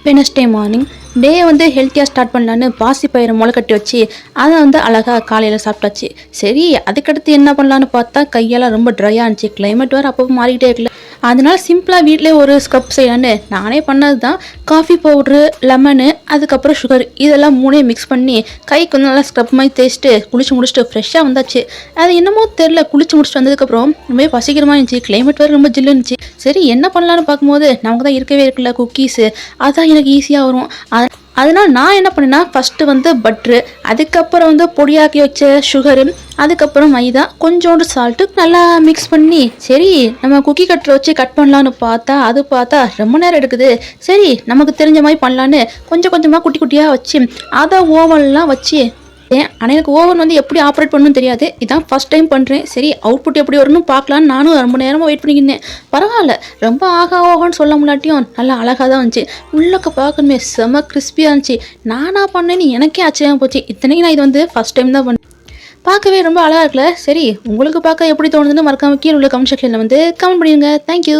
Wednesday morning டே வந்து ஹெல்த்தியாக start பண்ணலான்னு பாசிப்பயிரை முளைக்கட்டி வச்சு அதை வந்து அழகாக காலையில் சாப்பிட்டாச்சு. சரி, அதுக்கடுத்து என்ன பண்ணலான்னு பார்த்தா கையெல்லாம் ரொம்ப ட்ரையாக இருந்துச்சு. கிளைமேட் வேறு அப்பப்போ மாறிக்கிட்டே இருக்குல்ல, அதனால சிம்பிளாக வீட்டிலே ஒரு ஸ்க்ரப் செய்யலான்னு நானே பண்ணது தான். காஃபி பவுட்ரு, லெமனு, அதுக்கப்புறம் சுகர் இதெல்லாம் மூணையும் மிக்ஸ் பண்ணி கைக்கு வந்து நல்லா ஸ்க்ரப் மாதிரி தேய்ச்சிட்டு குளிச்சு முடிச்சுட்டு ஃப்ரெஷ்ஷாக வந்தாச்சு. அது என்னமோ தெரில, குளிச்சு முடிச்சுட்டு வந்ததுக்கப்புறம் ரொம்ப பசிக்கிற மாதிரி இருந்துச்சு. கிளைமேட் வேறு ரொம்ப ஜில்லு இருந்துச்சு. சரி, என்ன பண்ணலான்னு பார்க்கும்போது நமக்கு தான் இருக்கவே இருக்குல்ல குக்கீஸு, அதான் எனக்கு ஈஸியாக வரும். அதனால் நான் என்ன பண்ணேன்னா ஃபஸ்ட்டு வந்து பட்ரு, அதுக்கப்புறம் வந்து பொடியாக்கி வச்ச சுகரு, அதுக்கப்புறம் மைதா, கொஞ்சோண்டு சால்ட்டு நல்லா மிக்ஸ் பண்ணி சரி நம்ம குக்கி கட்டரை வச்சு கட் பண்ணலான்னு பார்த்தா ரொம்ப நேரம் எடுக்குது. சரி, நமக்கு தெரிஞ்ச மாதிரி பண்ணலான்னு கொஞ்சம் கொஞ்சமாக குட்டி குட்டியாக வச்சு அதை ஓவன்லாம் வச்சு ஆனால் எனக்கு ஓவன் வந்து எப்படி ஆப்ரேட் பண்ணணும்னு தெரியாது. இதான் ஃபஸ்ட் டைம் பண்ணுறேன். சரி, அவுட்புட் எப்படி வரும்னு பார்க்கலான்னு நானும் ரொம்ப நேரமாக வெயிட் பண்ணிக்கிட்டேன். பரவாயில்ல, ரொம்ப ஆகான்னு சொல்ல முடியாட்டியும் நல்லா அழகாக தான் இருந்துச்சு. உள்ளக்க பார்க்கணுமே செம கிறிஸ்பியாக இருந்துச்சு. நானாக பண்ணேன்னு எனக்கே ஆச்சரியமாக போச்சு. இத்தனைக்கு நான் இது வந்து ஃபஸ்ட் டைம் தான் பண்ணேன். பார்க்கவே ரொம்ப அழகாக இருக்குல்ல. சரி, உங்களுக்கு பார்க்க எப்படி தோணுதுன்னு மறக்காம கீழே உள்ள கமெண்ட் செக்ஷனில் வந்து கமெண்ட் பண்ணிடுங்க. தேங்க்யூ.